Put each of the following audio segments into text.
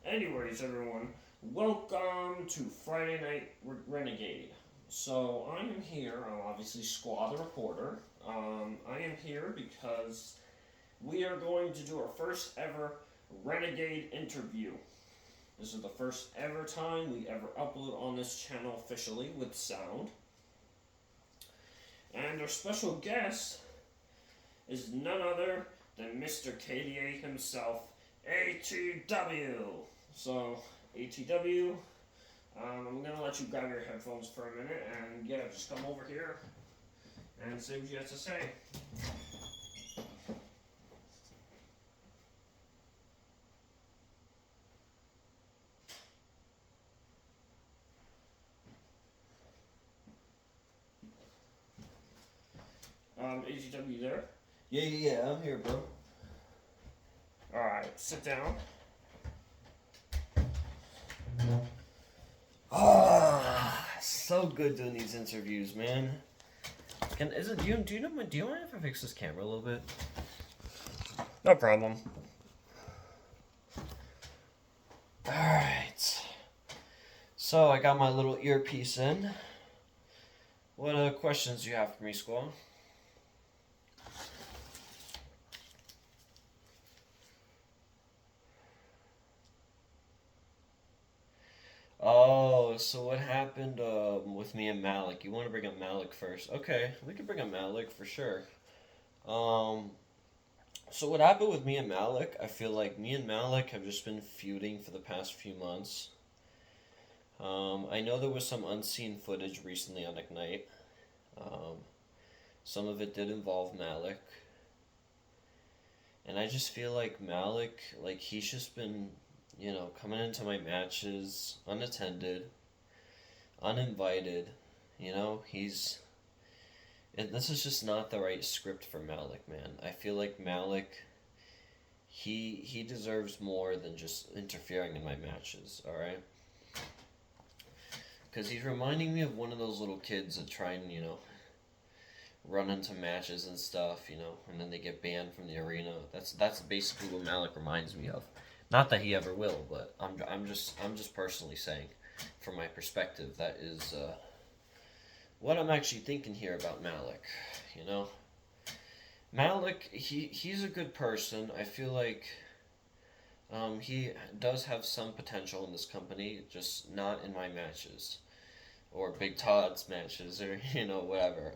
Anyways, everyone, welcome to Friday Night Renegade. So I am here. I'm obviously Squa the reporter. I am here because we are going to do our first ever Renegade interview. This is the first ever time we ever upload on this channel officially with sound. And our special guest is none other than Mr. KDA himself, ATW. So, ATW, I'm gonna let you grab your headphones for a minute and yeah, just come over here and say what you have to say. ATW there? Yeah, I'm here, bro. Alright, sit down. So good doing these interviews, man. Do you mind if I fix this camera a little bit? No problem. Alright. So I got my little earpiece in. What questions do you have for me, Squa? Oh, so what happened with me and Malik? You want to bring up Malik first? Okay, we can bring up Malik for sure. Um, so what happened with me and Malik? I feel like me and Malik have just been feuding for the past few months. I know there was some unseen footage recently on Ignite. Um, some of it did involve Malik, and I just feel like Malik, like he's just been, coming into my matches unattended, uninvited. He's this is just not the right script for Malik, man. I feel like Malik, he deserves more than just interfering in my matches. All right, because he's reminding me of one of those little kids that try and run into matches and stuff, and then they get banned from the arena. That's basically what Malik reminds me of. Not that he ever will, but I'm just personally saying, from my perspective, that is what I'm actually thinking here about Malik. You know, Malik, he's a good person. I feel like he does have some potential in this company, just not in my matches or Big Todd's matches or whatever.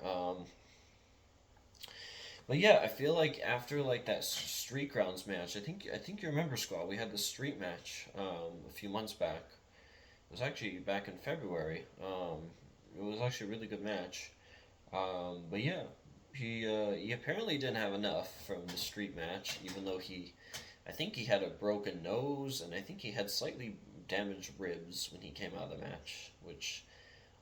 But yeah, I feel like after like that street grounds match, I think you remember, Squad. We had the street match a few months back. It was actually back in February. It was actually a really good match. But yeah, he apparently didn't have enough from the street match, even though I think he had a broken nose and I think he had slightly damaged ribs when he came out of the match, which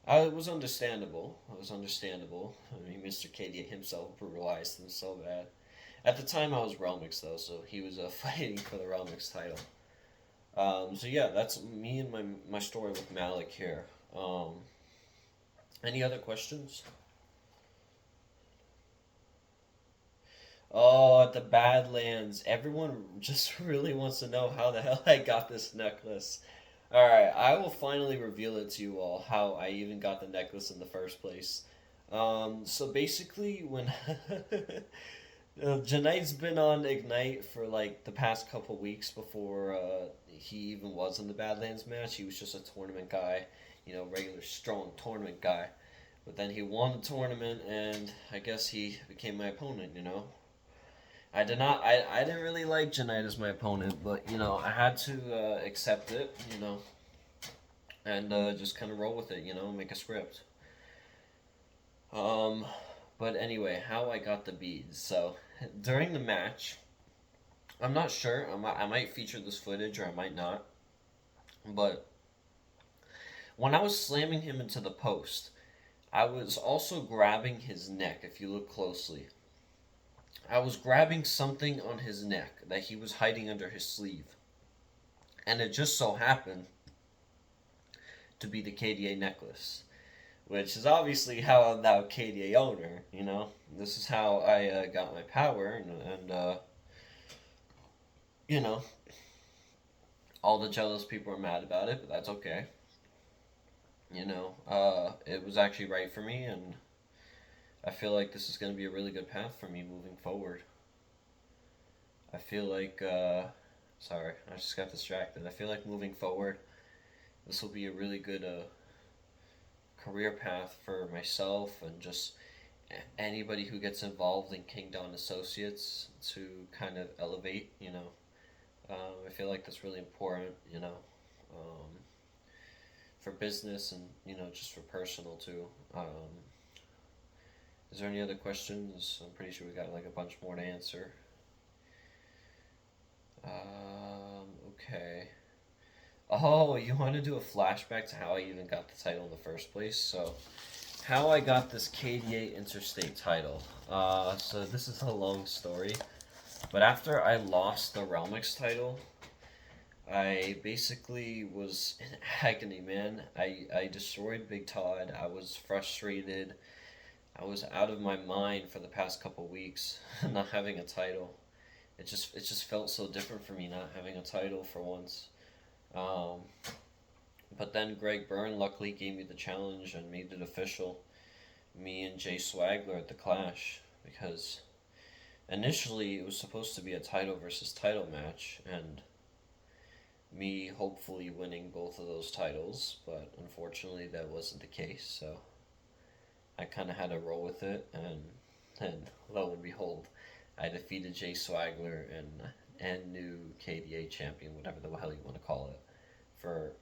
it was understandable. It was understandable. I mean, Mr. KD himself brutalized him so bad. At the time, I was Relmix though, so he was fighting for the Relmix title. So yeah, that's me and my story with Malik here. Any other questions? Oh, at the Badlands, everyone just really wants to know how the hell I got this necklace. Alright, I will finally reveal it to you all how I even got the necklace in the first place. So basically, when Janite's been on Ignite for like the past couple weeks before he even was in the Badlands match. He was just a tournament guy, regular strong tournament guy. But then he won the tournament, and I guess he became my opponent. I did not. I didn't really like Janite as my opponent, but I had to accept it, and just kind of roll with it, make a script. Um, but anyway, how I got the beads. So during the match, I'm not sure. I might feature this footage or I might not. But when I was slamming him into the post, I was also grabbing his neck. If you look closely, I was grabbing something on his neck that he was hiding under his sleeve. And it just so happened to be the KDA necklace, which is obviously how I'm now KDA owner. This is how I got my power, and you know, All the jealous people are mad about it, but that's okay. It was actually right for me, and I feel like this is going to be a really good path for me moving forward. I feel like, sorry, I just got distracted. I feel like moving forward, this will be a really good career path for myself and just anybody who gets involved in King Don Associates to kind of elevate. I feel like that's really important. Um, for business and just for personal too. Is there any other questions? I'm pretty sure we got like a bunch more to answer. Okay. Oh, you want to do a flashback to how I even got the title in the first place? So, how I got this KDA Interstate title. So this is a long story, but after I lost the Realmix title, I basically was in agony, man. I destroyed Big Todd. I was frustrated. I was out of my mind for the past couple weeks, not having a title. It just felt so different for me not having a title for once. Um, but then Greg Byrne luckily gave me the challenge and made it official. Me and Jay Swagler at the Clash, because initially it was supposed to be a title versus title match, and me hopefully winning both of those titles, but unfortunately that wasn't the case. So I kind of had to roll with it, and lo and behold, I defeated Jay Swagler and new KDA champion, whatever the hell you want to call it. For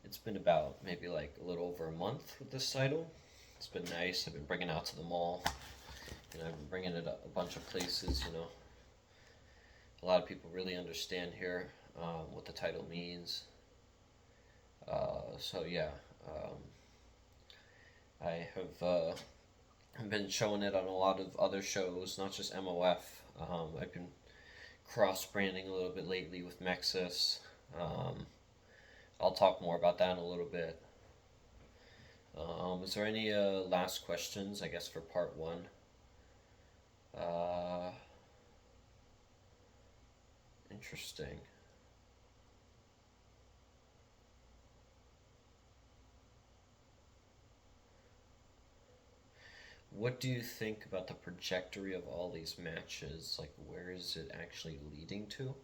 it's been about maybe like a little over a month with this title. It's been nice. I've been bringing it out to the mall. I've been bringing it a bunch of places. A lot of people really understand here what the title means. So yeah, I have been showing it on a lot of other shows, not just MOF. I've been cross branding a little bit lately with Mexus. I'll talk more about that in a little bit. Is there any last questions, I guess, for part one? Uh, Interesting. What do you think about the trajectory of all these matches? Like, where is it actually leading to?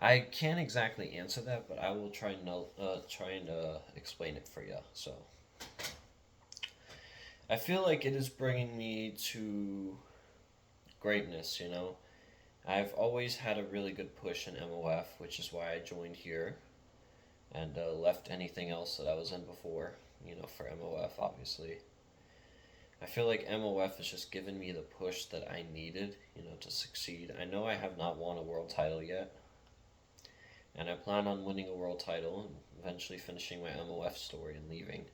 I can't exactly answer that, but I will try and explain it for you. So, I feel like it is bringing me to greatness. I've always had a really good push in MOF, which is why I joined here and left anything else that I was in before. For MOF, obviously. I feel like MOF has just given me the push that I needed, to succeed. I know I have not won a world title yet, and I plan on winning a world title and eventually finishing my MOF story and leaving.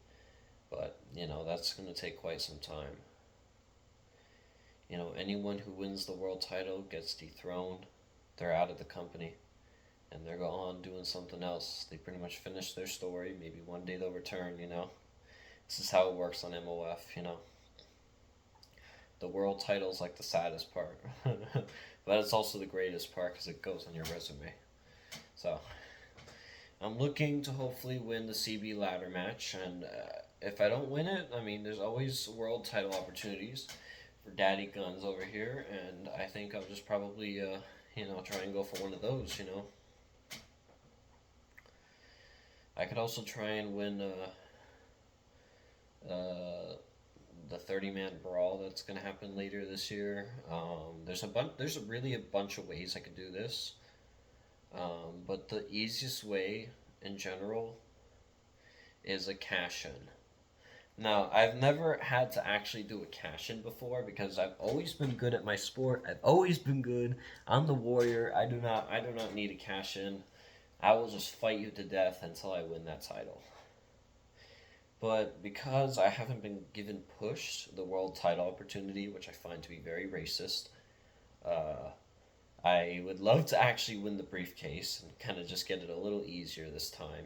But, that's going to take quite some time. Anyone who wins the world title gets dethroned, they're out of the company, and they're on doing something else. They pretty much finish their story. Maybe one day they'll return. This is how it works on MOF. The world title is like the saddest part, but it's also the greatest part because it goes on your resume. So, I'm looking to hopefully win the CB ladder match, and if I don't win it, I mean, there's always world title opportunities for Daddy Guns over here, and I think I'll just probably, try and go for one of those. I could also try and win the 30-man brawl that's going to happen later this year. There's really a bunch of ways I could do this. But the easiest way in general is a cash in. Now, I've never had to actually do a cash in before because I've always been good at my sport. I've always been good. I'm the warrior. I do not need a cash in. I will just fight you to death until I win that title. But because I haven't been given pushed the world title opportunity, which I find to be very racist, I would love to actually win the briefcase and kind of just get it a little easier this time,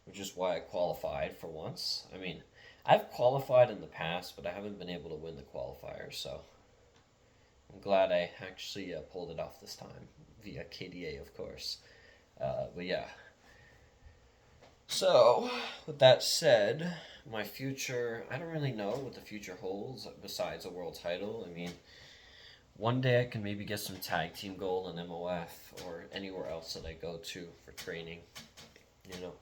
which is why I qualified for once. I mean, I've qualified in the past, but I haven't been able to win the qualifier, so I'm glad I actually pulled it off this time, via KDA, of course. But yeah. So, with that said, my future, I don't really know what the future holds besides a world title. I mean, one day I can maybe get some tag team gold in MOF or anywhere else that I go to for training, you know.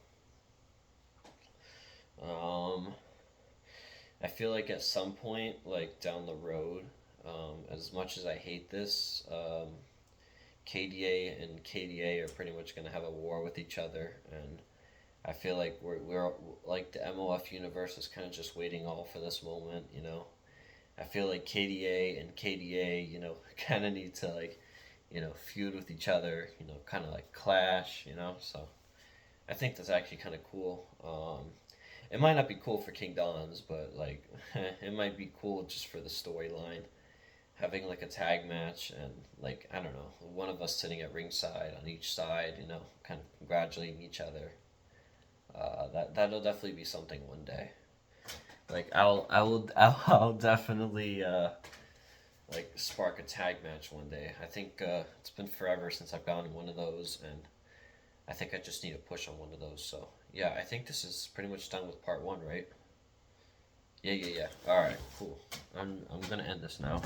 I feel like at some point, like down the road, as much as I hate this, KDA and KDA are pretty much going to have a war with each other, and I feel like we're like the MOF universe is kind of just waiting all for this moment, you know. I feel like KDA and KDA, you know, kind of need to like, you know, feud with each other, you know, kind of like clash, you know. So I think that's actually kind of cool. It might not be cool for King Don's, but like, it might be cool just for the storyline. Having like a tag match and like I don't know, one of us sitting at ringside on each side, you know, kind of congratulating each other. That'll definitely be something one day. Like I'll definitely like spark a tag match one day. I think it's been forever since I've gone to one of those, and I think I just need a push on one of those. So yeah, I think this is pretty much done with part one, right? Yeah. All right, cool. I'm gonna end this now.